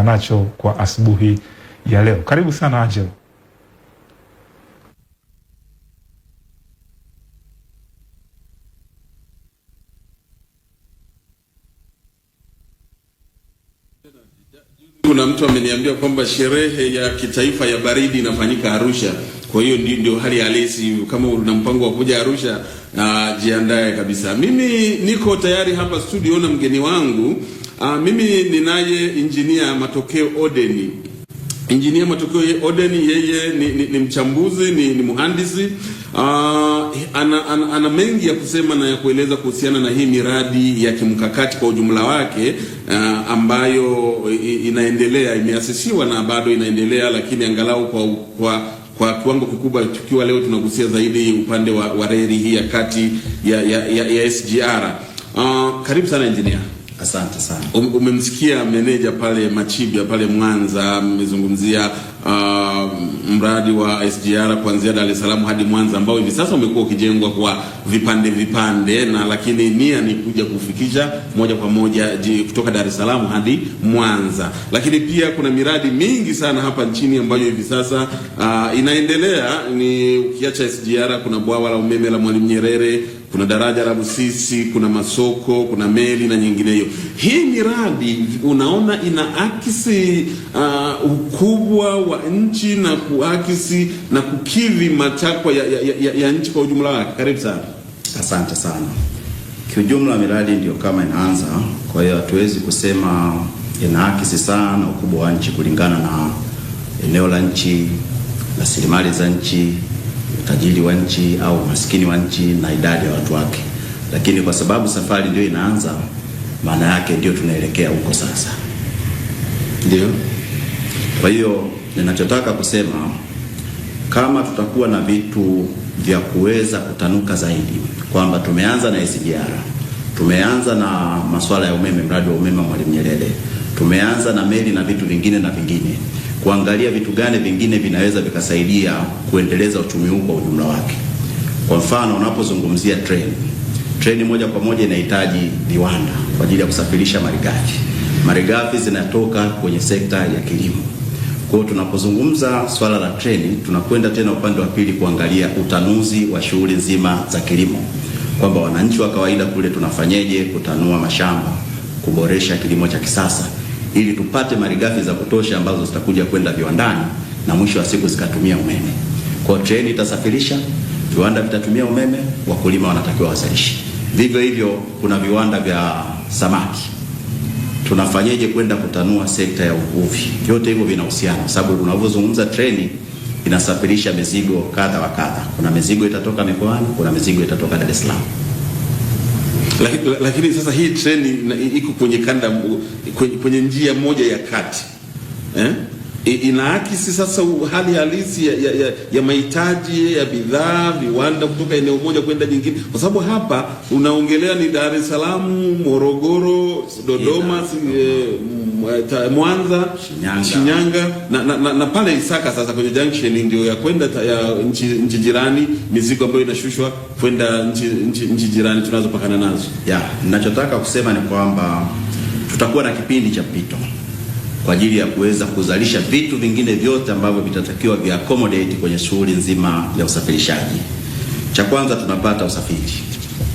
nacho kwa asubuhi ya leo. Karibu sana Angel. Kuna mtu ameniambia kwamba sherehe ya kitaifa ya baridi inafanyika Arusha. Kwa hiyo ndio hali halisi. Kama una mpango wa kuja Arusha, jiandae kabisa. Mimi niko tayari hapa studio na mgeni wangu. Mimi ninaye Engineer Matokeo Odeni. Engineer Matokeo Odeni, yeye ni mchambuzi, ni muhandisi. Ana mengi ya kusema na ya kueleza kuhusiana na hii miradi ya kimkakati kwa ujumla wake, ambayo inaendelea, imeasisiwa na bado inaendelea, lakini angalau kwa kiwango kikubwa, tukiwa leo tunagusia zaidi upande wa reli hii ya kati ya SGR. Karibu sana engineer. Asante sana. Umemsikia meneja pale Machibia pale Mwanza, mmezungumzia mradi wa SGR kuanzia Dar es Salaam hadi Mwanza, ambao hivi sasa umekuwa ukijengwa kwa vipande na lakini nia ni kuja kufikisha moja kwa moja kutoka Dar es Salaam hadi Mwanza. Lakini pia kuna miradi mingi sana hapa nchini ambayo hivi sasa inaendelea. Ni ukiacha SGR, kuna bwawa la umeme la Mwalimu Nyerere, kuna daraja la Busisi, kuna masoko, kuna meli na nyingineyo. Hii miradi unaona inaakisi ukubwa wa nchi na kuakisi na kukidhi matakwa ya nchi kwa ujumla wake. Karibu sana. Asante sana. Kiujumla miradi ndio kama inaanza, kwa hiyo hatuwezi kusema inaakisi sana ukubwa wa nchi kulingana na eneo la nchi, rasilimali za nchi, utajiri wa nchi au maskini wa nchi na idadi ya watu wake. Lakini kwa sababu safari ndio inaanza, maana yake ndio tunaelekea huko sasa. Ndio. Kwa hiyo ninachotaka kusema, kama tutakuwa na vitu vya kuweza kutanuka zaidi, kwamba tumeanza na SGR, tumeanza na masuala ya umeme, mradi wa umeme Mwalimu Nyerere, tumeanza na meli na vitu vingine na vingine, kuangalia vitu gani vingine vinaweza vikasaidia kuendeleza uchumi huu kwa ujumla wake. Kwa mfano, unapozungumzia treni moja kwa moja inahitaji viwanda kwa ajili ya kusafirisha malighafi. Malighafi zinatoka kwenye sekta ya kilimo. Kwa hiyo tunapozungumza swala la treni, tunakwenda tena upande wa pili kuangalia utanuzi wa shughuli nzima za kilimo, kwamba wananchi wa kawaida kule tunafanyeje kutanua mashamba, kuboresha kilimo cha kisasa, ili tupate malighafi za kutosha ambazo zitakuja kwenda viwandani na mwisho wa siku zikatumia umeme. Kwa treni itasafirisha, viwanda vitatumia umeme, wakulima wanatakiwa wazalishe. Vivyo hivyo kuna viwanda vya samaki. Tunafanyeje kwenda kutanua sekta ya uvuvi? Yote hivyo vinahusiana, sababu unapozungumza treni inasafirisha mizigo kadha wa kadha. Kuna mizigo itatoka mikoani, kuna mizigo itatoka Dar es Salaam. Lakini sasa hii treni iko kwenye kanda, kwenye njia moja ya kati. Inaakisi sasa hali halisi ya mahitaji ya bidhaa, viwanda kutoka eneo moja kwenda nyingine, kwa sababu hapa unaongelea ni Dar es Salaam, Morogoro, Dodoma, Mwanza, Shinyanga na pale Isaka. Sasa kwenye junction ndio ya kwenda ya nchi jirani, mizigo ambayo inashushwa kwenda nchi jirani tunazopakana nazo. Ninachotaka kusema ni kwamba tutakuwa na kipindi cha mpito kwa ajili ya kuweza kuzalisha vitu vingine vyote ambavyo vitatakiwa vya accommodate kwenye shughuli nzima ya usafirishaji. Cha kwanza tunapata usafiri.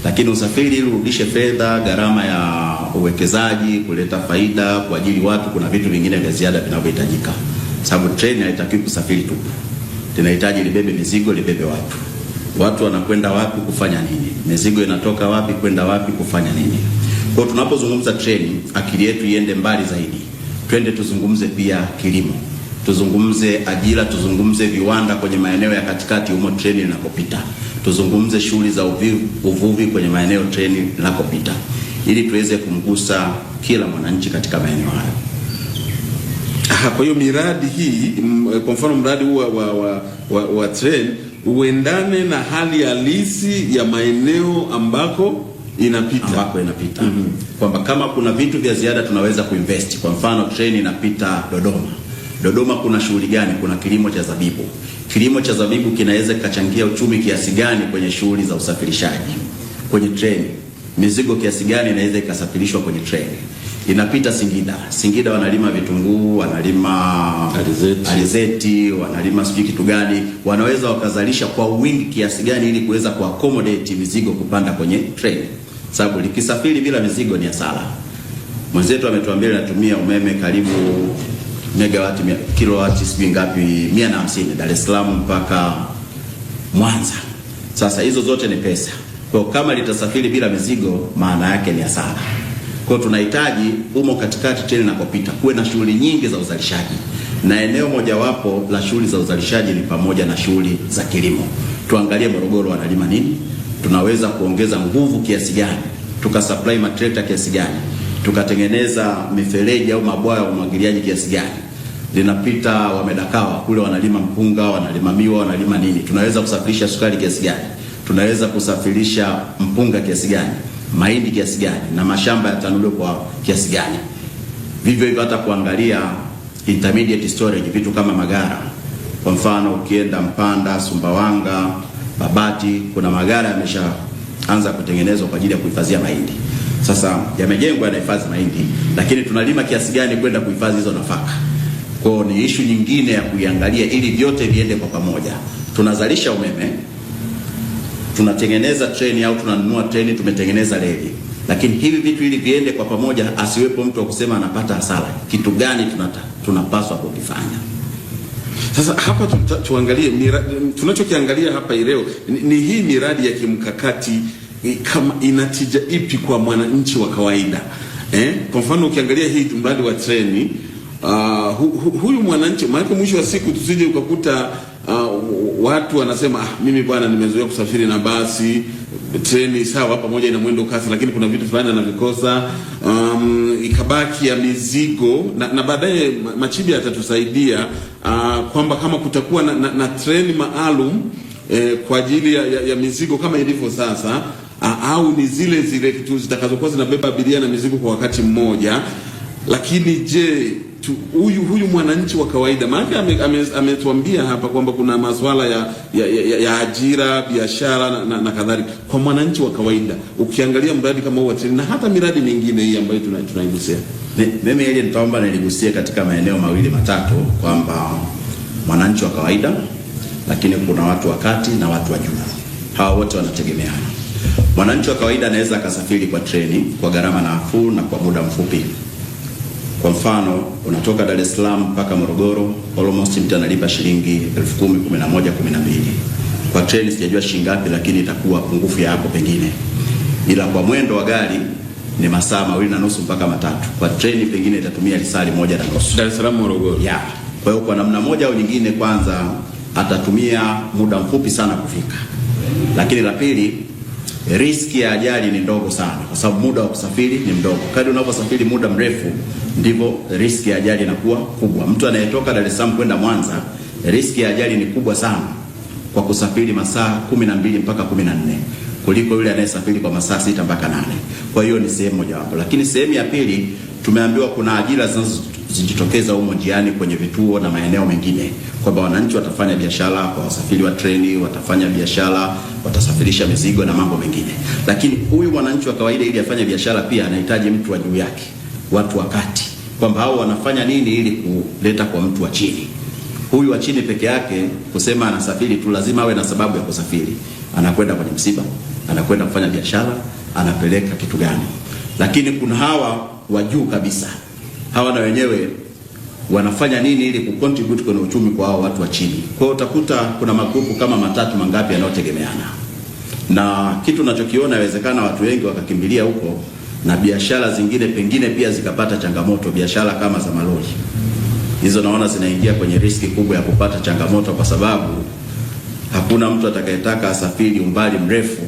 Lakini usafiri ili urudishe fedha, gharama ya uwekezaji, kuleta faida kwa ajili watu, kuna vitu vingine vya ziada vinavyohitajika. Sababu treni haitakiwi kusafiri tu. Inahitaji libebe mizigo, libebe watu. Watu wanakwenda wapi kufanya nini? Mizigo inatoka wapi kwenda wapi kufanya nini? Kwa tunapozungumza treni, akili yetu iende mbali zaidi. Twende tuzungumze pia kilimo, tuzungumze ajira, tuzungumze viwanda kwenye maeneo ya katikati humo treni inakopita, tuzungumze shughuli za uvuvi kwenye maeneo treni inakopita, ili tuweze kumgusa kila mwananchi katika maeneo hayo. Kwa hiyo miradi hii, kwa mfano mradi huu wa treni uendane na hali halisi ya maeneo ambako inapita. Kwamba kama kuna vitu vya ziada tunaweza kuinvest. Kwa mfano treni inapita Dodoma kuna shughuli gani? Kuna kilimo cha zabibu. Kilimo cha zabibu kinaweza kachangia uchumi kiasi gani kwenye shughuli za usafirishaji kwenye treni? Mizigo kiasi gani inaweza ikasafirishwa kwenye treni? inapita Singida. Singida wanalima vitunguu, wanalima alizeti, wanalima sijui kitu gani, wanaweza wakazalisha kwa wingi kiasi gani ili kuweza kuaccommodate mizigo kupanda kwenye train. Sababu likisafiri bila mizigo ni hasara. Mwenzetu ametuambia anatumia umeme karibu megawati kilowati sijui ngapi 150 Dar es Salaam mpaka Mwanza. Sasa hizo zote ni pesa. Kwa kama litasafiri bila mizigo maana yake ni hasara. Kwa tunahitaji umo katikati treni inapopita kuwe na shughuli nyingi za uzalishaji. Na eneo mojawapo la shughuli za uzalishaji ni pamoja na shughuli za kilimo. Tuangalie Morogoro wanalima nini? Tunaweza kuongeza nguvu kiasi gani? Tukasupply matrekta kiasi gani? Tukatengeneza mifereji au mabwawa ya umwagiliaji kiasi gani? Linapita Wamedakawa kule wanalima mpunga, wanalima miwa, wanalima nini? Tunaweza kusafirisha sukari kiasi gani? Tunaweza kusafirisha mpunga kiasi gani? Mahindi kiasi gani? Na mashamba yatanuliwa kwa kiasi gani? Vivyo hivyo hata kuangalia intermediate storage, vitu kama magara. Kwa mfano ukienda Mpanda, Sumbawanga, Babati, kuna magara yameshaanza kutengenezwa kwa ajili ya kuhifadhia mahindi. Sasa yamejengwa yanahifadhi mahindi, lakini tunalima kiasi gani kwenda kuhifadhi hizo nafaka? Kwa ni issue nyingine ya kuiangalia ili vyote viende kwa pamoja. Tunazalisha umeme, tunatengeneza treni au tunanunua treni, tumetengeneza reli. Lakini hivi vitu ili viende kwa pamoja, asiwepo mtu kusema anapata hasara. Kitu gani tunapaswa kukifanya? Sasa hapa tuangalie tunachokiangalia hapa leo ni hii miradi ya kimkakati kama inatija ipi kwa mwananchi wa kawaida. Kwa mfano ukiangalia hii mradi wa treni, huyu mwananchi, maana mwisho wa siku tusije ukakuta watu wanasema mimi bwana nimezoea kusafiri na basi, treni sawa pamoja ina mwendo kasi, lakini kuna vitu fulani anavikosa, ikabaki ya mizigo na baadaye Machibi atatusaidia kwamba kama kutakuwa na treni maalum kwa ajili ya mizigo kama ilivyo sasa, au ni zile kitu zitakazokuwa zinabeba abiria na mizigo kwa wakati mmoja. Lakini je, huyu mwananchi wa kawaida, maana ametuambia hapa kwamba kuna masuala ya ajira, biashara na kadhalika. Kwa mwananchi wa kawaida ukiangalia mradi kama huu na hata miradi mingine hii ambayo tunaigusia, mimi ile nitaomba niligusie katika maeneo mawili matatu, kwamba mwananchi wa kawaida, lakini kuna watu wa kati na watu wa juu. Hawa wote wanategemeana. Mwananchi wa kawaida anaweza akasafiri kwa treni kwa gharama nafuu na kwa muda mfupi. Kwa mfano unatoka Dar es Salaam mpaka Morogoro, almost mtu analipa shilingi 10,000, 11, 12. Kwa treni sijajua shilingi ngapi, lakini itakuwa pungufu ya hapo pengine. Ila kwa mwendo wa gari ni masaa 2.5 mpaka 3. Kwa treni pengine itatumia saa 1.5. Dar es Salaam Morogoro. Yeah. Kwa hiyo kwa namna moja au nyingine, kwanza atatumia muda mfupi sana kufika. Lakini la pili, riski ya ajali ni ndogo sana kwa sababu muda wa kusafiri ni mdogo. Kadri unaposafiri muda mrefu ndivyo riski ya ajali inakuwa kubwa. Mtu anayetoka Dar es Salaam kwenda Mwanza, riski ya ajali ni kubwa sana kwa kusafiri masaa 12 mpaka 14 kuliko yule anayesafiri kwa masaa 6 mpaka 8. Kwa hiyo ni sehemu moja wapo. Lakini sehemu ya pili, tumeambiwa kuna ajira zinazojitokeza humo njiani kwenye vituo na maeneo mengine, kwamba wananchi watafanya biashara kwa wasafiri wa treni, watafanya biashara, watasafirisha mizigo na mambo mengine. Lakini huyu mwananchi wa kawaida ili afanye biashara pia anahitaji mtu wa juu yake, watu wa kati, kwamba hao wanafanya nini ili kuleta kwa mtu wa chini. Huyu wa chini peke yake kusema anasafiri tu, lazima awe na sababu ya kusafiri. Anakwenda kwenye msiba, anakwenda kufanya biashara, anapeleka kitu gani. Lakini kuna hawa wa juu kabisa, hawa na wenyewe wanafanya nini ili kucontribute kwenye uchumi kwa hao watu wa chini. Kwa hiyo utakuta kuna magrupu kama matatu mangapi yanayotegemeana. Na kitu tunachokiona, inawezekana watu wengi wakakimbilia huko na biashara zingine pengine pia zikapata changamoto, biashara kama za malori. Hizo naona zinaingia kwenye riski kubwa ya kupata changamoto, kwa sababu hakuna mtu atakayetaka asafiri umbali mrefu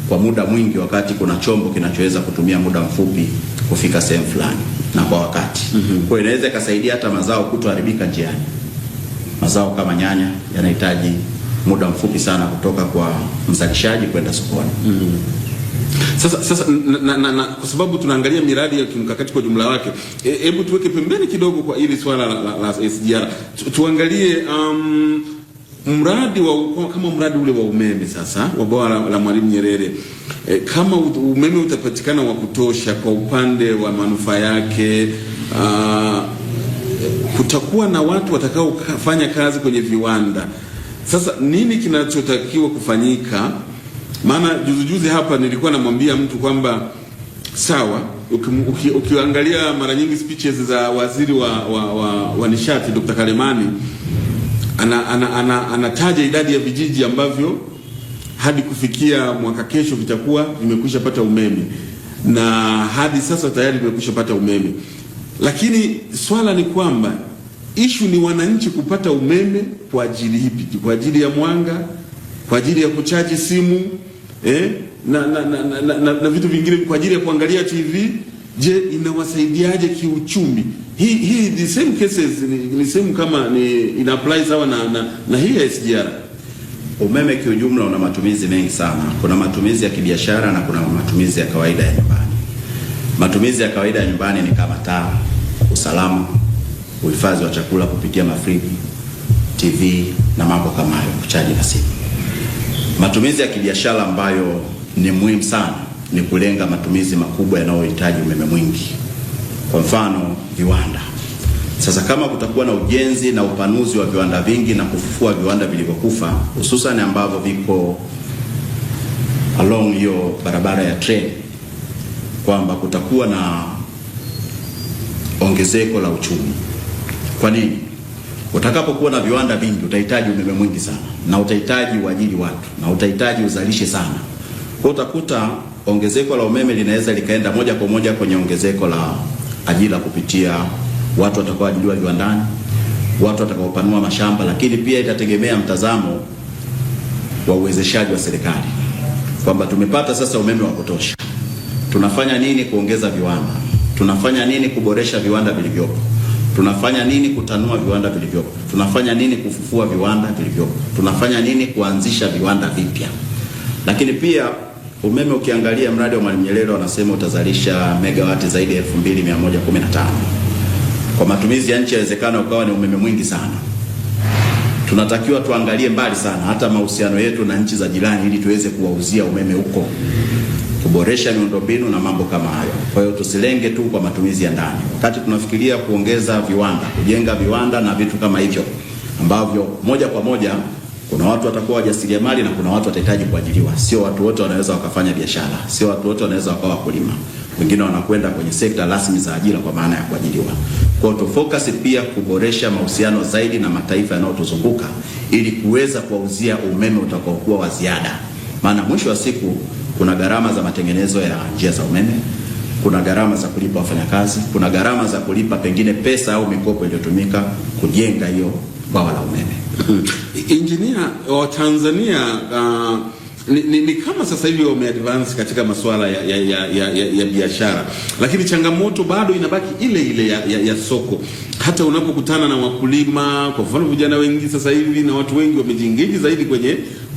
kwa muda mwingi wakati kuna chombo kinachoweza kutumia muda mfupi kufika sehemu fulani na kwa wakati. Kwa hiyo inaweza kusaidia hata mazao kutoharibika njiani. Mazao kama nyanya yanahitaji muda mfupi sana kutoka kwa mzalishaji kwenda sokoni. Sasa kwa sababu tunaangalia miradi ya kimkakati kwa jumla wake, hebu tuweke pembeni kidogo kwa hili swala la SGR. Tuangalie mradi kama mradi ule wa umeme sasa wa bwawa la Mwalimu Nyerere, kama umeme utapatikana wa kutosha kwa upande wa manufaa yake, kutakuwa na watu watakao kufanya kazi kwenye viwanda. Sasa nini kinachotakiwa kufanyika? Maana juzi hapa nilikuwa namwambia mtu kwamba sawa, ukiangalia mara nyingi speeches za waziri wa nishati Dr. Kalemani anataja idadi ya vijiji ambavyo hadi kufikia mwaka kesho vitakuwa vimekwisha pata umeme, na hadi sasa tayari vimekwisha pata umeme. Lakini swala ni kwamba issue ni wananchi kupata umeme kwa ajili ipi? Kwa ajili ya mwanga, kwa ajili ya kuchaji simu, na vitu vingine, kwa ajili ya kuangalia TV. Je, inawasaidiaje kiuchumi? Hii the same cases ni same kama ni ina apply sawa na hii ya SGR. Umeme kiujumla una matumizi mengi sana. Kuna matumizi ya kibiashara na kuna matumizi ya kawaida ya nyumbani. Matumizi ya kawaida ya nyumbani ni kama taa, usalama, uhifadhi wa chakula kupitia mafriji, TV na mambo kama hayo, kuchaji na simu. Matumizi ya kibiashara ambayo ni muhimu sana ni kulenga matumizi makubwa yanayohitaji umeme mwingi. Kwa mfano, viwanda. Sasa kama kutakuwa na ujenzi na upanuzi wa viwanda vingi na kufufua viwanda vilivyokufa, hususan ambavyo viko along hiyo barabara ya train, kwamba kutakuwa na ongezeko la uchumi. Kwa nini? Utakapokuwa na viwanda vingi utahitaji umeme mwingi sana, na utahitaji uajiri watu, na utahitaji uzalishe sana. Kwa utakuta ongezeko la umeme linaweza likaenda moja kwa moja kwenye ongezeko la ajira kupitia watu watakaoajiriwa viwandani, watu watakaopanua mashamba, lakini pia itategemea mtazamo wa uwezeshaji wa serikali. Kwamba tumepata sasa umeme wa kutosha, tunafanya nini kuongeza viwanda? Tunafanya nini kuboresha viwanda vilivyopo? Tunafanya nini kutanua viwanda vilivyopo? Tunafanya nini kufufua viwanda vilivyopo? Tunafanya nini kuanzisha viwanda vipya? Lakini pia umeme, ukiangalia mradi wa Mwalimu Nyerere wanasema utazalisha megawati zaidi ya 2115. Kwa matumizi ya nchi yawezekana ukawa ni umeme mwingi sana. Tunatakiwa tuangalie mbali sana, hata mahusiano yetu na nchi za jirani, ili tuweze kuwauzia umeme huko, kuboresha miundombinu na mambo kama hayo. Kwa hiyo tusilenge tu kwa matumizi ya ndani. Wakati tunafikiria kuongeza viwanda, kujenga viwanda na vitu kama hivyo, ambavyo moja kwa moja kuna watu watakuwa wajasiriamali na kuna watu watahitaji kuajiriwa. Sio watu wote wanaweza wakafanya biashara, sio watu wote wanaweza wakawa wakulima. Wengine wanakwenda kwenye sekta rasmi za ajira kwa maana ya kuajiriwa. Kwa hiyo focus pia kuboresha mahusiano zaidi na mataifa yanayotuzunguka ili kuweza kuwauzia umeme utakaokuwa wa ziada. Maana mwisho wa siku kuna gharama za matengenezo ya njia za umeme, kuna gharama za kulipa wafanyakazi, kuna gharama za kulipa pengine pesa au mikopo iliyotumika kujenga hiyo bwawa la umeme. Engineer wa Tanzania ni kama sasa hivi wameadvance katika masuala ya biashara, lakini changamoto bado inabaki ile ya soko. Hata unapokutana na wakulima, kwa mfano vijana wengi sasa hivi na watu wengi wamejiengage zaidi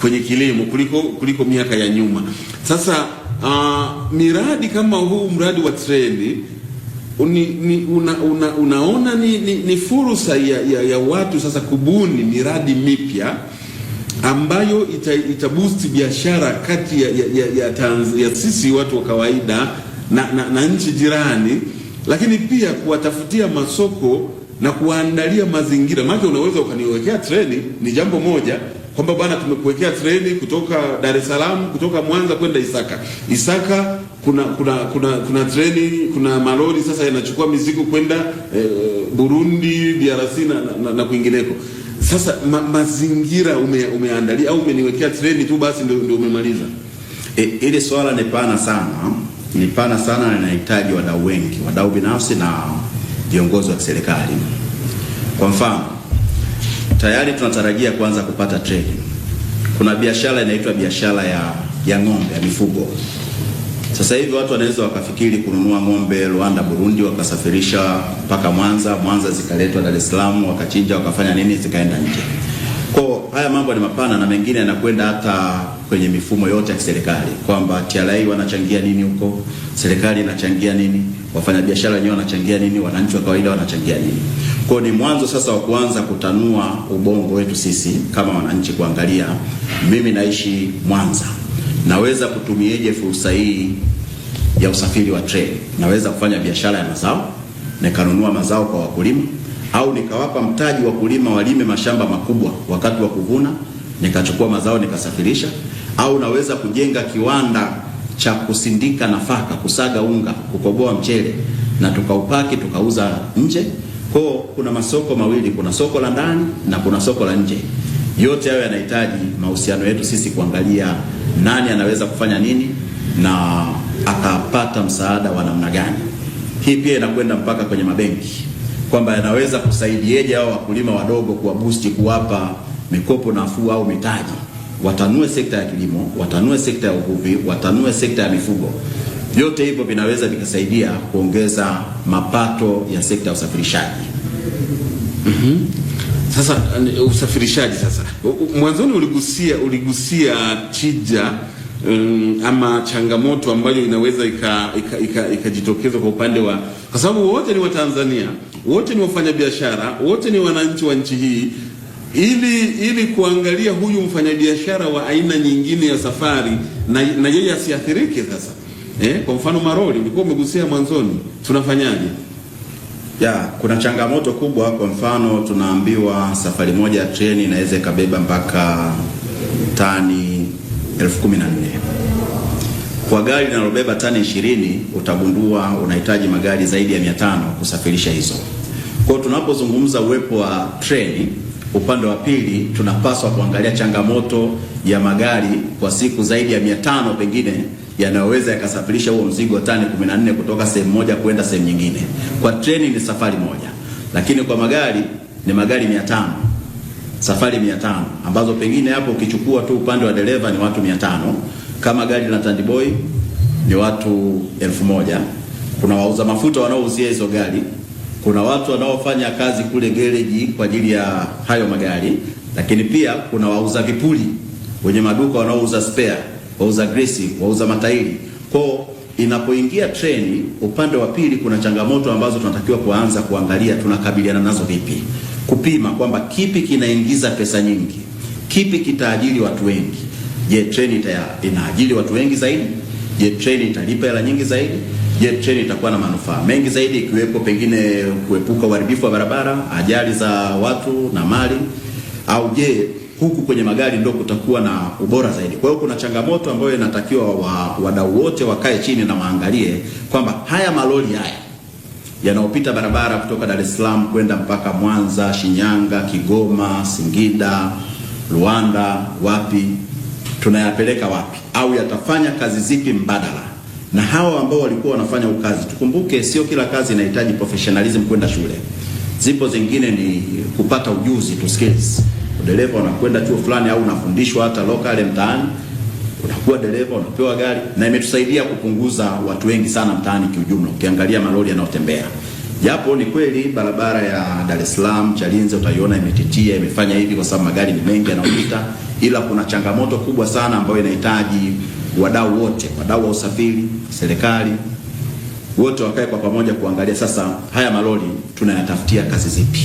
kwenye kilimo kuliko miaka ya nyuma. Sasa miradi kama huu mradi wa treni unaona ni fursa ya watu sasa kubuni miradi mipya ambayo itaboost biashara kati ya sisi watu wa kawaida na nchi jirani, lakini pia kuwatafutia masoko na kuandalia mazingira. Maana unaweza ukaniwekea treni, ni jambo moja kwamba bwana tumekuwekea treni kutoka Dar es Salaam, kutoka Mwanza kwenda Isaka kuna treni, kuna malori sasa yanachukua mizigo kwenda Burundi, DRC na kwingineko. Sasa mazingira umeandalia au umeniwekea treni tu basi ndio umemaliza? Ile swala ni pana sana na inahitaji wadau wengi, wadau binafsi na viongozi wa serikali. Kwa mfano, tayari tunatarajia kuanza kupata treni. Kuna biashara inaitwa biashara ya ng'ombe, ya mifugo. Sasa hivi watu wanaweza wakafikiri kununua ng'ombe Rwanda, Burundi, wakasafirisha mpaka Mwanza zikaletwa Dar es Salaam, wakachinja, wakafanya nini, zikaenda nje. Kwa haya mambo ni mapana na mengine yanakwenda hata kwenye mifumo yote ya serikali, kwamba TRA wanachangia nini huko, serikali inachangia nini, wafanyabiashara wenyewe wanachangia nini, wananchi wa kawaida wanachangia nini. Kwa ni mwanzo sasa wa kuanza kutanua ubongo wetu sisi kama wananchi, kuangalia mimi naishi Mwanza, naweza kutumieje fursa hii ya usafiri wa treni? Naweza kufanya biashara ya mazao, nikanunua mazao kwa wakulima, au nikawapa mtaji wakulima walime mashamba makubwa, wakati wa kuvuna nikachukua mazao nikasafirisha, au naweza kujenga kiwanda cha kusindika nafaka, kusaga unga, kukoboa mchele na tukaupaki tukauza nje. Kwa kuna masoko mawili, kuna soko la ndani na kuna soko la nje. Yote hayo yanahitaji mahusiano yetu sisi kuangalia nani anaweza kufanya nini na akapata msaada wa namna gani. Hii pia inakwenda mpaka kwenye mabenki, kwamba yanaweza kusaidieje hao wakulima wadogo, kuwa boost, kuwapa mikopo nafuu au mitaji, watanue sekta ya kilimo, watanue sekta ya uvuvi, watanue sekta ya mifugo. Vyote hivyo vinaweza vikasaidia kuongeza mapato ya sekta ya usafirishaji. Sasa usafirishaji, sasa mwanzoni uligusia tija ama changamoto ambayo inaweza ikajitokeza kwa upande wa, kwa sababu wote ni Watanzania, wote ni wafanyabiashara, wote ni wananchi wa nchi hii, ili kuangalia huyu mfanyabiashara wa aina nyingine ya safari na yeye asiathirike. Sasa kwa mfano maroli ulikuwa umegusia mwanzoni, tunafanyaje? Kuna changamoto kubwa. Kwa mfano tunaambiwa safari moja ya treni inaweza ikabeba mpaka tani 14,000. Kwa gari linalobeba tani 20 utagundua unahitaji magari zaidi ya 500 kusafirisha hizo. Kwa tunapozungumza uwepo wa treni, upande wa pili tunapaswa kuangalia changamoto ya magari kwa siku zaidi ya 500 pengine yanaweza yakasafirisha huo mzigo wa tani 14 kutoka sehemu moja kwenda sehemu nyingine. Kwa treni ni safari moja, lakini kwa magari ni magari 500, safari 500 ambazo pengine hapo ukichukua tu upande wa dereva ni watu 500, kama gari la Tandiboi ni watu 1000. Kuna wauza mafuta wanaouzia hizo gari, kuna watu wanaofanya kazi kule gereji kwa ajili ya hayo magari, lakini pia kuna wauza vipuli wenye maduka wanaouza spare, wauza grisi, wauza matairi. Kwa inapoingia treni upande wa pili kuna changamoto ambazo tunatakiwa kuanza kuangalia tunakabiliana nazo vipi, kupima kwamba kipi kinaingiza pesa nyingi, kipi kitaajiri watu wengi. Je, treni inaajiri watu wengi zaidi? Je, treni italipa hela nyingi zaidi? Je, treni itakuwa na manufaa mengi zaidi, ikiwepo pengine kuepuka uharibifu wa barabara, ajali za watu na mali? Au je, huku kwenye magari ndio kutakuwa na ubora zaidi? Kwa hiyo kuna changamoto ambayo inatakiwa wadau wote wakae chini na waangalie kwamba haya malori haya yanaopita barabara kutoka Dar es Salaam kwenda mpaka Mwanza, Shinyanga, Kigoma, Singida, Rwanda, wapi, tunayapeleka wapi, au yatafanya kazi zipi mbadala na hawa ambao walikuwa wanafanya ukazi. Tukumbuke sio kila kazi inahitaji professionalism kwenda shule. Zipo zingine ni kupata ujuzi tu, skills. Dereva unakwenda chuo fulani au unafundishwa hata local mtaani, unakuwa dereva, unapewa gari, na imetusaidia kupunguza watu wengi sana mtaani kiujumla. Ukiangalia malori yanayotembea, japo ni kweli barabara ya Dar es Salaam Chalinze utaiona imetitia, imefanya hivi kwa sababu magari ni mengi yanayopita, ila kuna changamoto kubwa sana ambayo inahitaji wadau wote, wadau wa usafiri, serikali, wote wakae kwa pamoja kuangalia sasa haya malori tunayatafutia kazi zipi.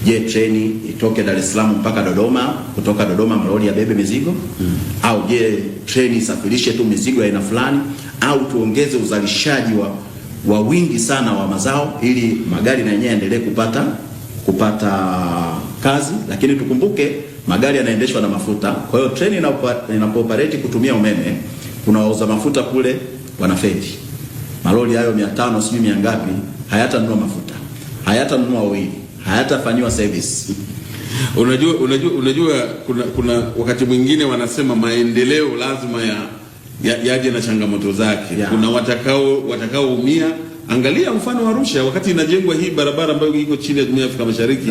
Je, treni itoke Dar es Salaam mpaka Dodoma, kutoka Dodoma malori yabebe mizigo? Au je, treni isafirishe tu mizigo ya aina fulani? Au tuongeze uzalishaji wa wingi sana wa mazao ili magari na yenyewe yaendelee kupata kazi? Lakini tukumbuke magari yanaendeshwa na mafuta. Kwa hiyo treni inapooperate kutumia umeme, kuna wauza mafuta kule wanafedi. Malori hayo 500 sijui 100 ngapi hayatanunua mafuta, hayatanunua oil, hayatafanywa service. Unajua kuna wakati mwingine wanasema maendeleo lazima yaje na changamoto zake. Kuna watakaoumia. Angalia mfano wa Arusha wakati inajengwa hii barabara ambayo iko chini ya Jumuiya ya Afrika Mashariki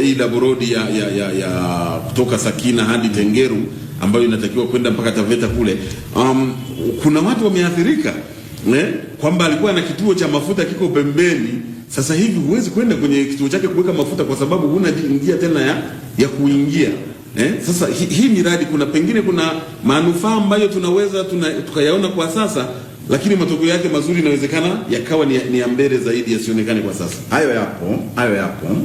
hii double road ya kutoka Sakina hadi Tengeru ambayo inatakiwa kwenda mpaka Taveta kule. Kuna watu wameathirika kwamba alikuwa na kituo cha mafuta kiko pembeni. Sasa hivi huwezi kwenda kwenye kituo chake kuweka mafuta kwa sababu huna njia tena ya kuingia. Sasa hii miradi kuna pengine kuna manufaa ambayo tunaweza tukayaona kwa sasa lakini matokeo yake mazuri inawezekana yakawa ni ya mbele zaidi, yasionekane kwa sasa. Hayo yapo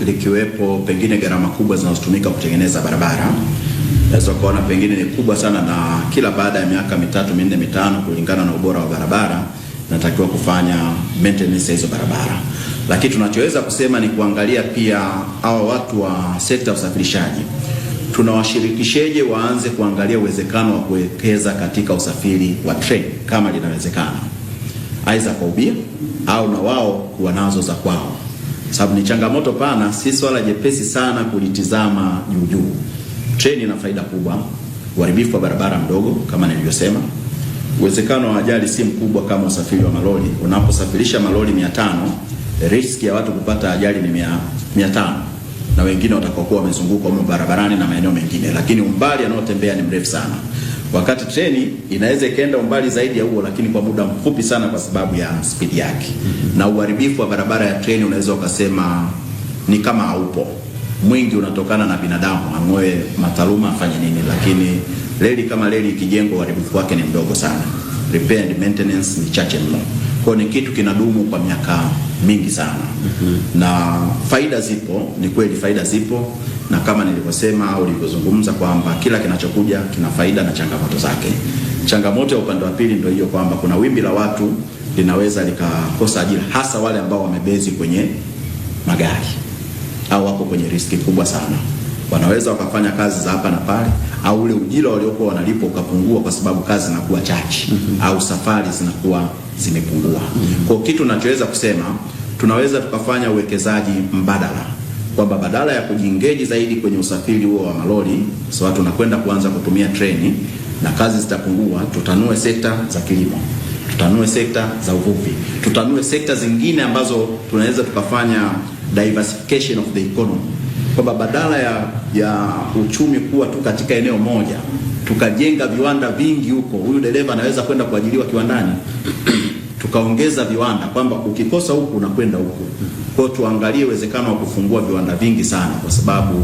likiwepo pengine gharama kubwa zinazotumika kutengeneza barabara. Naweza kuona pengine ni kubwa sana, na kila baada ya miaka 3, 4, 5 kulingana na ubora wa barabara natakiwa kufanya maintenance hizo barabara. Lakini tunachoweza kusema ni kuangalia pia hawa watu wa sekta ya usafirishaji, tunawashirikisheje waanze kuangalia uwezekano wa kuwekeza katika usafiri wa treni kama linawezekana, aidha kwa ubia au na wao kuwa nazo za kwao, sababu ni changamoto pana, si swala jepesi sana kulitizama juu. Treni ina faida kubwa, uharibifu wa barabara mdogo kama nilivyosema, uwezekano wa ajali si mkubwa kama usafiri wa malori. Unaposafirisha malori 500, riski ya watu kupata ajali ni 500, na wengine watakokuwa wamezunguka huko barabarani na maeneo mengine, lakini umbali anaotembea ni mrefu sana. Wakati treni inaweza ikaenda umbali zaidi ya huo, lakini kwa muda mfupi sana kwa sababu ya spidi yake. Na uharibifu wa barabara ya treni unaweza ukasema ni kama haupo. Mwingi unatokana na binadamu, ang'oe mataluma afanye nini, lakini reli kama reli ikijengwa uharibifu wake ni mdogo sana. Repair and maintenance ni chache mno. Kwa ni kitu kinadumu kwa miaka mingi sana. Na faida zipo, ni kweli faida zipo, na kama nilivyosema au nilivyozungumza kwamba kila kinachokuja kina faida na changamoto zake. Changamoto ya upande wa pili ndio hiyo kwamba kuna wimbi la watu linaweza likakosa ajira, hasa wale ambao wamebezi kwenye magari au wako kwenye riski kubwa sana. Wanaweza wakafanya kazi za hapa na pale, au ule ujira waliokuwa wanalipo ukapungua kwa sababu kazi zinakuwa chache au safari zinakuwa zimepungua. Kwa kitu tunachoweza kusema, tunaweza tukafanya uwekezaji mbadala, kwamba badala ya kujiengage zaidi kwenye usafiri huo wa malori, so watu tunakwenda kuanza kutumia treni na kazi zitapungua, tutanue sekta za kilimo, tutanue sekta za uvuvi, tutanue sekta zingine ambazo tunaweza tukafanya diversification of the economy, kwamba badala ya uchumi kuwa tu katika eneo moja, tukajenga viwanda vingi huko. Huyu dereva anaweza kwenda kuajiriwa kiwandani, tukaongeza viwanda kwamba ukikosa huku unakwenda huku. Kwa tuangalie uwezekano wa kufungua viwanda vingi sana, kwa sababu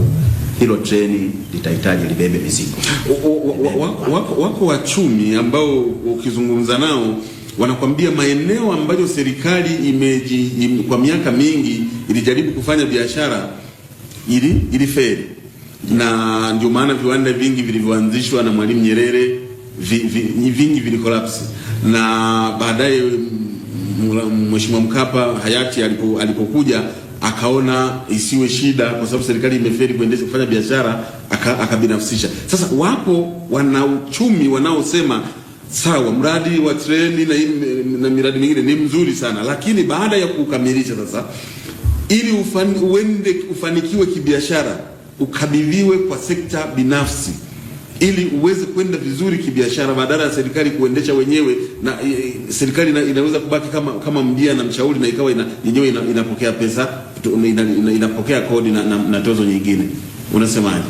hilo treni litahitaji libebe mizigo. Wako wachumi ambao ukizungumza nao wanakwambia maeneo ambayo serikali kwa miaka mingi ilijaribu kufanya biashara ilifeli, na ndio maana viwanda vingi vilivyoanzishwa na Mwalimu Nyerere vingi vilikolapsi, na baadaye Mheshimiwa Mkapa hayati alipokuja akaona isiwe shida kwa sababu serikali imefeli kuendesha kufanya biashara, akabinafsisha. Sasa wapo wanauchumi wanaosema sawa, mradi wa treni na miradi mingine ni mzuri sana, lakini baada ya kukamilisha sasa, ili uende ufanikiwe kibiashara, ukabidhiwe kwa sekta binafsi ili uweze kwenda vizuri kibiashara, badala ya serikali kuendesha wenyewe, na serikali inaweza kubaki kama mbia na mshauri, na ikawa yenyewe inapokea pesa, inapokea kodi na tozo nyingine. Unasemaje?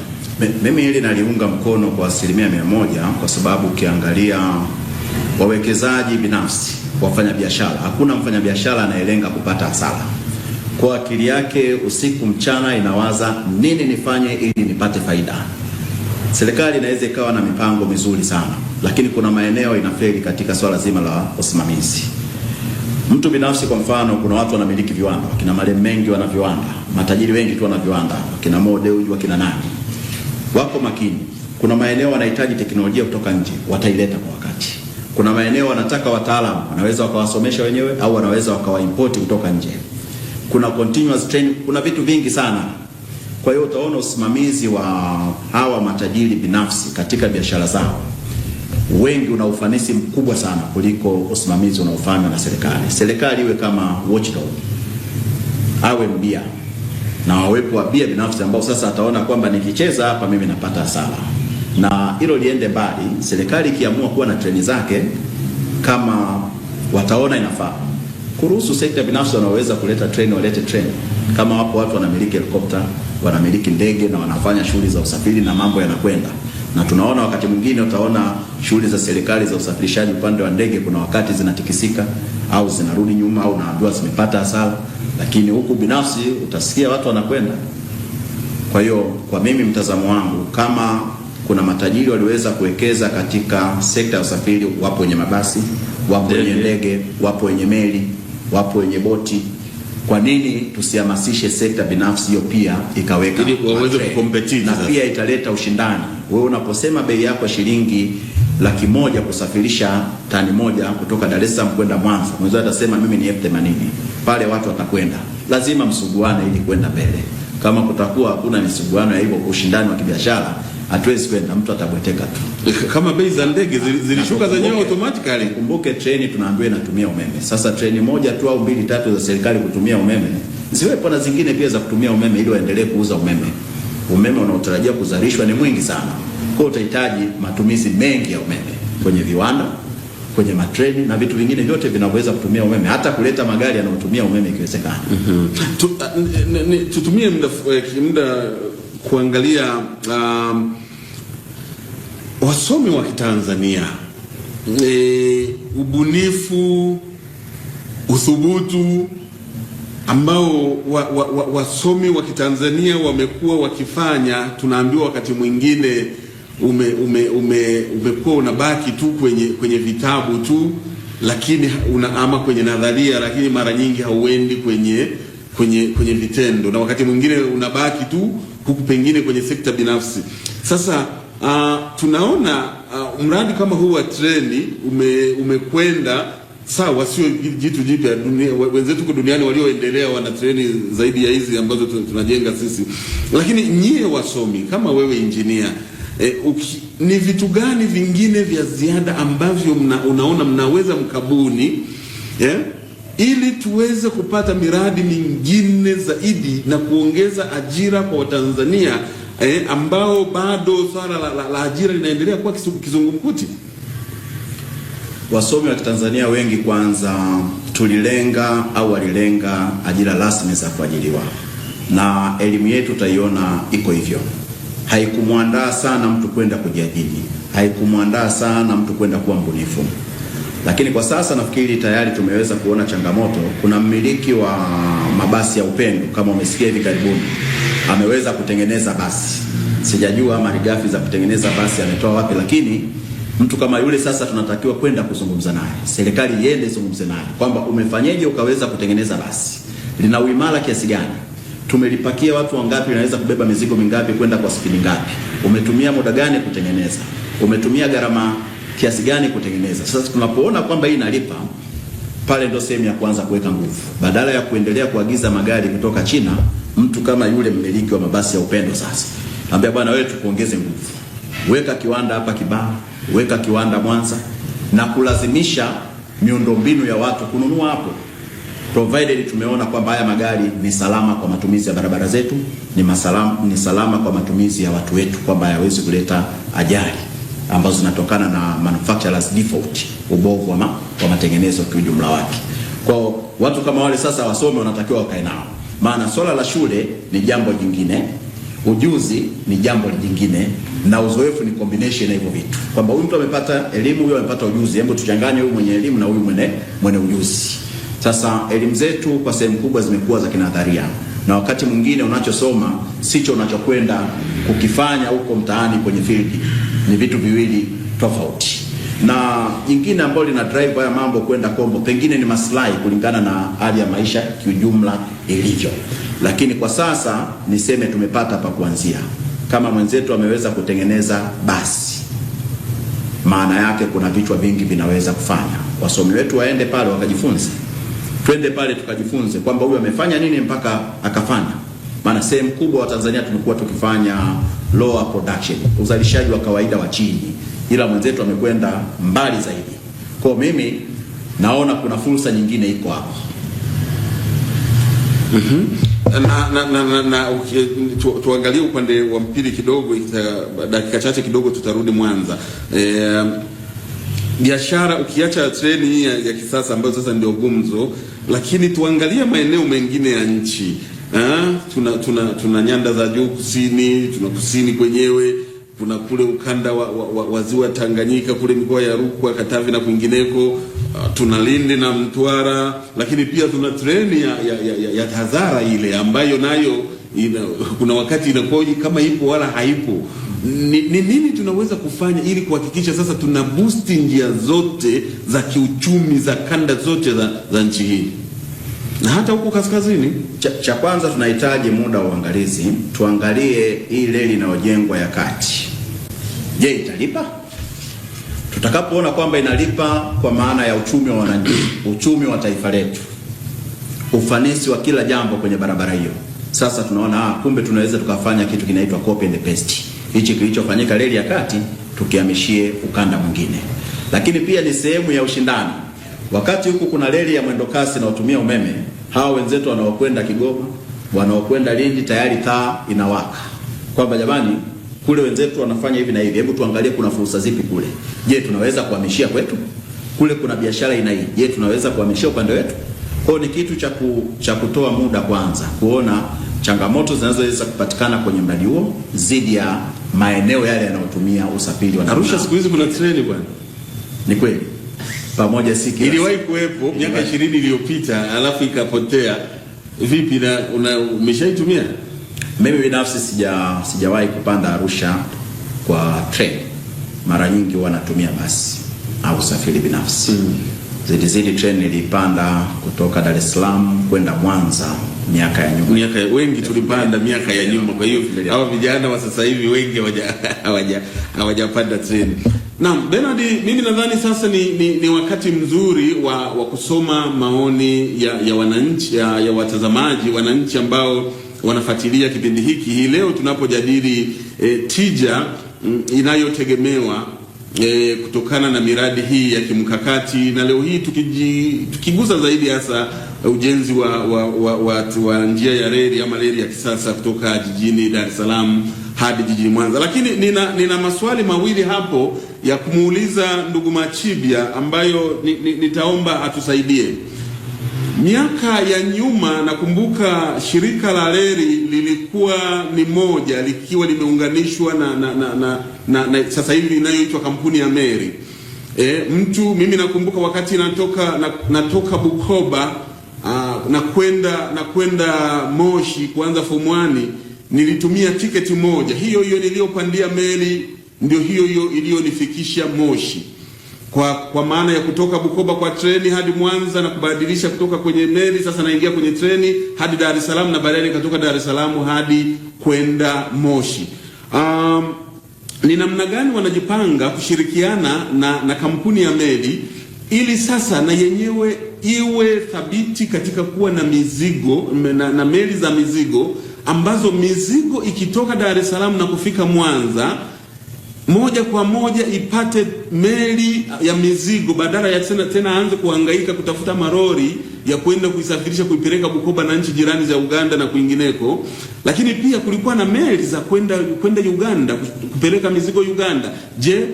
Mimi hili naliunga mkono kwa 100%, kwa sababu ukiangalia wawekezaji binafsi, wafanya biashara, hakuna mfanya biashara anayelenga kupata hasara. Kwa akili yake usiku mchana inawaza nini nifanye ili nipate faida. Serikali inaweza ikawa na mipango mizuri sana, lakini kuna maeneo inafeli katika swala zima la usimamizi. Mtu binafsi kwa mfano, kuna watu wanamiliki viwanda, wakina Marehemu Mengi wana viwanda, matajiri wengi tu wana viwanda, wakina Mo Dewji, wakina nani, wako makini. Kuna maeneo wanahitaji teknolojia kutoka nje, wataileta kwa wakati. Kuna maeneo wanataka wataalamu, wanaweza wakawasomesha wenyewe au wanaweza wakawaimport kutoka nje. Kuna continuous training, kuna vitu vingi sana. Kwa hiyo utaona usimamizi wa hawa matajiri binafsi katika biashara zao wengi una ufanisi mkubwa sana kuliko usimamizi unaofanywa na serikali. Serikali iwe kama watchdog, awe mbia, na wawepo wabia binafsi ambao sasa ataona kwamba nikicheza hapa mimi napata hasara. Na hilo liende mbali, serikali ikiamua kuwa na treni zake, kama wataona inafaa kuruhusu sekta binafsi wanaweza kuleta treni, walete treni. Kama wapo watu wanamiliki helikopta, wanamiliki ndege na wanafanya shughuli za usafiri na mambo yanakwenda. Na tunaona wakati mwingine utaona shughuli za serikali za usafirishaji upande wa ndege kuna wakati zinatikisika au zinarudi nyuma au naambiwa zimepata hasara, lakini huku binafsi utasikia watu wanakwenda. Kwa hiyo kwa mimi mtazamo wangu, kama kuna matajiri waliweza kuwekeza katika sekta ya usafiri, wapo wenye mabasi, wapo wenye ndege, wapo wenye meli, wapo wenye boti. Kwa nini tusihamasishe sekta binafsi hiyo pia ikaweka ili waweze kukompeti, na pia italeta ushindani. Wewe unaposema bei yako shilingi 100,000 kusafirisha tani moja kutoka Dar es Salaam kwenda Mwanza, mwenzao atasema mimi ni 80,000. Pale watu watakwenda, lazima msuguane ili kwenda mbele. Kama kutakuwa hakuna msuguano ya hivyo, ushindani wa kibiashara, hatuwezi kwenda, mtu atabweteka tu. Kama bei za ndege zilishuka zenyewe automatically. Kumbuke treni tunaambiwa inatumia umeme. Sasa treni moja tu au 2-3 za serikali kutumia umeme, ziwepo na zingine pia za kutumia umeme ili waendelee kuuza umeme. Umeme unaotarajia kuzalishwa ni mwingi sana. Kwa utahitaji matumizi mengi ya umeme kwenye viwanda, kwenye matreni na vitu vingine vyote vinaweza kutumia umeme, hata kuleta magari yanayotumia umeme ikiwezekana. Tutumie muda kuangalia wasomi wa Kitanzania, ubunifu, uthubutu ambao wasomi wa Kitanzania wamekuwa wakifanya. Tunaambiwa wakati mwingine umekuwa unabaki tu kwenye vitabu tu, lakini ama kwenye nadharia, lakini mara nyingi hauendi kwenye vitendo, na wakati mwingine unabaki tu huku pengine kwenye sekta binafsi. Sasa tunaona mradi kama huu wa treni umekwenda sawa, sio jitu jipya. Wenzetu kwa duniani walioendelea wana treni zaidi ya hizi ambazo tunajenga sisi, lakini nyie wasomi kama wewe engineer, ni vitu gani vingine vya ziada ambavyo unaona mnaweza mkabuni ili tuweze kupata miradi mingine zaidi na kuongeza ajira kwa Watanzania ambao bado swala la ajira linaendelea kuwa kizungumkuti? Wasomi wa Tanzania wengi kwanza tulilenga au walilenga ajira rasmi za kuajiriwa, na elimu yetu utaiona iko hivyo. Haikumwandaa sana mtu kwenda kujiajiri, haikumwandaa sana mtu kwenda kuwa mbunifu. Lakini kwa sasa nafikiri tayari tumeweza kuona changamoto. Kuna mmiliki wa mabasi ya Upendo, kama umesikia hivi karibuni, ameweza kutengeneza basi. Sijajua malighafi za kutengeneza basi ametoa wapi, lakini mtu kama yule sasa tunatakiwa kwenda kuzungumza naye. Serikali iende zungumze naye kwamba umefanyaje ukaweza kutengeneza basi, lina uimara kiasi gani, tumelipakia watu wangapi, linaweza kubeba mizigo mingapi, kwenda kwa spidi ngapi, umetumia muda gani kutengeneza, umetumia gharama kiasi gani kutengeneza. Sasa tunapoona kwamba hii inalipa, pale ndo sehemu ya kwanza kuweka nguvu, badala ya kuendelea kuagiza magari kutoka China. Mtu kama yule mmiliki wa mabasi ya Upendo sasa ambia, bwana wewe tukuongeze nguvu, weka kiwanda hapa Kibaha, weka kiwanda Mwanza, na kulazimisha miundombinu ya watu kununua hapo, provided tumeona kwamba haya magari ni salama kwa matumizi ya barabara zetu, ni salama kwa matumizi ya watu wetu, kwamba hayawezi kuleta ajali ambazo zinatokana na manufacturers default, ubovu wa matengenezo kwa ujumla wake. Kwa watu kama wale sasa wasomi wanatakiwa wakae nao, maana swala la shule ni jambo jingine, ujuzi ni jambo jingine, na uzoefu ni combination ya hivyo vitu, kwamba huyu mtu amepata elimu, huyu amepata ujuzi, hebu tuchanganye huyu mwenye elimu na huyu mwenye ujuzi. Sasa elimu zetu kwa sehemu kubwa zimekuwa za kinadharia, na wakati mwingine unachosoma sicho unachokwenda kukifanya huko mtaani kwenye field. Ni vitu viwili tofauti. Na jingine ambalo lina drive haya mambo kwenda kombo, pengine ni maslahi kulingana na hali ya maisha kiujumla ilivyo. Lakini kwa sasa niseme tumepata pa kuanzia. Kama mwenzetu ameweza kutengeneza basi, maana yake kuna vichwa vingi vinaweza kufanya. Wasomi wetu waende pale wakajifunze. Twende pale tukajifunze kwamba huyu amefanya nini mpaka akafanya. Maana sehemu kubwa wa Tanzania tumekuwa tukifanya lower production, uzalishaji wa kawaida wa chini, ila mwenzetu amekwenda mbali zaidi. Kwa mimi naona kuna fursa nyingine iko hapo. Tuangalie upande wa mpili kidogo, dakika chache kidogo tutarudi Mwanza. Biashara ukiacha treni hii ya kisasa ambayo sasa ndio gumzo, lakini tuangalie maeneo mengine ya nchi. Tuna nyanda za juu kusini, tuna kusini kwenyewe, kuna kule ukanda wa ziwa Tanganyika, kule mikoa ya Rukwa, Katavi na kwingineko, tuna Lindi na Mtwara, lakini pia tuna treni ya Tazara ile ambayo nayo kuna wakati inakuwa kama ipo wala haipo. ni nini tunaweza kufanya ili kuhakikisha sasa tuna boost njia zote za kiuchumi za kanda zote za nchi hii na hata huko kaskazini? Cha kwanza tunahitaji muda wa uangalizi, tuangalie hii reli inayojengwa ya kati. Je, italipa? Tutakapoona kwamba inalipa kwa maana ya uchumi wa wananchi, uchumi wa taifa letu, ufanisi wa kila jambo kwenye barabara hiyo, sasa tunaona kumbe tunaweza tukafanya kitu kinaitwa copy and paste. Hichi kilichofanyika reli ya kati tukihamishie ukanda mwingine. Lakini pia ni sehemu ya ushindani. Wakati huku kuna reli ya mwendo kasi na utumia umeme, hao wenzetu wanaokwenda Kigoma, wanaokwenda Lindi tayari taa inawaka. Kwamba jamani, kule wenzetu wanafanya hivi na hivi, hebu tuangalie kuna fursa zipi kule. Je, tunaweza kuhamishia kwetu? Kule kuna biashara ina hii. Je, tunaweza kuhamishia upande wetu? Kwa ni kitu cha kutoa muda kwanza, kuona changamoto zinazoweza kupatikana kwenye mradi huo zidi ya maeneo yale yanayotumia usafiri wa Arusha. Siku hizi kuna treni bwana. Ni kweli. Pamoja si kila iliwahi kuwepo miaka 20 iliyopita alafu ikapotea. Vipi na umeshaitumia? Mimi binafsi sijawahi kupanda Arusha kwa treni. Mara nyingi wanatumia basi au usafiri binafsi. Zidi treni nilipanda kutoka Dar es Salaam kwenda Mwanza miaka ya nyuma. Wengi tulipanda miaka ya nyuma. Kwa hiyo hawa vijana wa sasa hivi wengi hawajapanda treni. Naam, Bernard, mimi nadhani sasa ni wakati mzuri wa kusoma maoni ya wananchi, ya watazamaji, wananchi ambao wanafuatilia kipindi hiki hii leo tunapojadili tija inayotegemewa kutokana na miradi hii ya kimkakati, na leo hii tukigusa zaidi hasa ujenzi wa njia ya reli ama reli ya kisasa kutoka jijini Dar es Salaam hadi jijini Mwanza. Lakini nina maswali mawili hapo ya kumuuliza ndugu Machibia ambayo nitaomba atusaidie. Miaka ya nyuma nakumbuka shirika la reli lilikuwa ni moja, likiwa limeunganishwa na sasa hivi inayoitwa kampuni ya Meri. Mimi nakumbuka wakati natoka Bukoba na kwenda Moshi kuanza form 1 nilitumia tiketi moja. Hiyo niliyopandia meli ndio hiyo iliyonifikisha Moshi. Kwa maana ya kutoka Bukoba kwa treni hadi Mwanza na kubadilisha kutoka kwenye meli, sasa naingia kwenye treni hadi Dar es Salaam na baadaye nikatoka Dar es Salaam hadi kwenda Moshi. Ni namna gani wanajipanga kushirikiana na kampuni ya meli ili sasa na yenyewe iwe thabiti katika kuwa na mizigo na meli za mizigo ambazo mizigo ikitoka Dar es Salaam na kufika Mwanza moja kwa moja ipate meli ya mizigo badala ya tena aanze kuhangaika kutafuta marori ya kwenda kuisafirisha kuipeleka Bukoba na nchi jirani za Uganda na kwingineko. Lakini pia kulikuwa na meli za kwenda Uganda kupeleka mizigo Uganda. Je,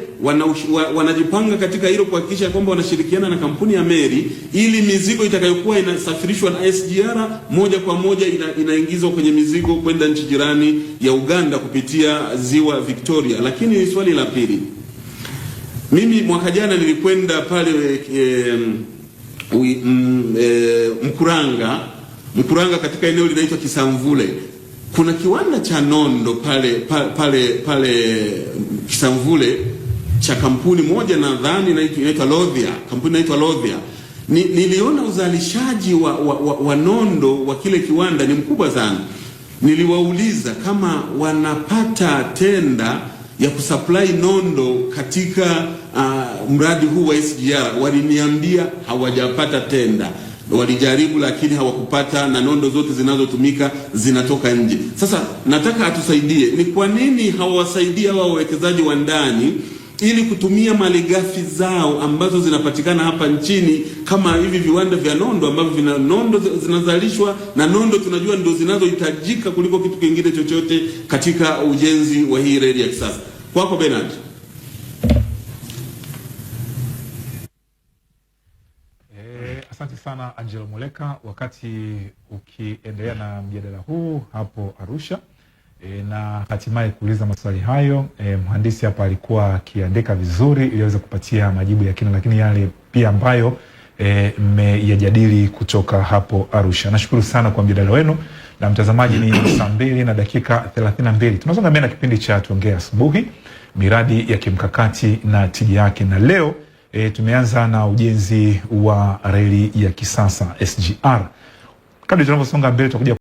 wanajipanga katika hilo kuhakikisha kwamba wanashirikiana na kampuni ya meli ili mizigo itakayokuwa inasafirishwa na SGR moja kwa moja inaingizwa kwenye mizigo kwenda nchi jirani ya Uganda kupitia ziwa Victoria? Lakini swali la pili, mimi mwaka jana nilikwenda pale Mkuranga katika eneo linaitwa Kisamvule. Kuna kiwanda cha nondo pale Kisamvule cha kampuni moja nadhani inaitwa Lodhia. Kampuni inaitwa Lodhia. Niliona uzalishaji wa nondo wa kile kiwanda ni mkubwa sana. Niliwauliza kama wanapata tenda ya kusupply nondo katika mradi huu wa SGR. Waliniambia hawajapata tenda. Walijaribu lakini hawakupata, na nondo zote zinazotumika zinatoka nje. Sasa nataka atusaidie, ni kwa nini hawawasaidia wao wawekezaji wa ndani ili kutumia malighafi zao ambazo zinapatikana hapa nchini, kama hivi viwanda vya nondo ambavyo vina nondo zinazalishwa, na nondo tunajua ndio zinazohitajika kuliko kitu kingine chochote katika ujenzi wa hii reli ya kisasa. Kwako Bernard. Asante sana Angelo Muleka. Wakati ukiendelea na mjadala huu hapo Arusha na hatimaye kuuliza maswali hayo, mhandisi hapa alikuwa akiandika vizuri ili aweze kupatia majibu ya kina, lakini yale pia ambayo mmeyajadili kutoka hapo Arusha. Nashukuru sana kwa mjadala wenu. Na mtazamaji, ni saa 2 na dakika 32. Tunasonga mbele na kipindi cha Tuongea Asubuhi, miradi ya kimkakati na tija yake. Na leo tumeanza na ujenzi wa reli ya kisasa SGR. Kadri tunavyosonga mbele tutakuja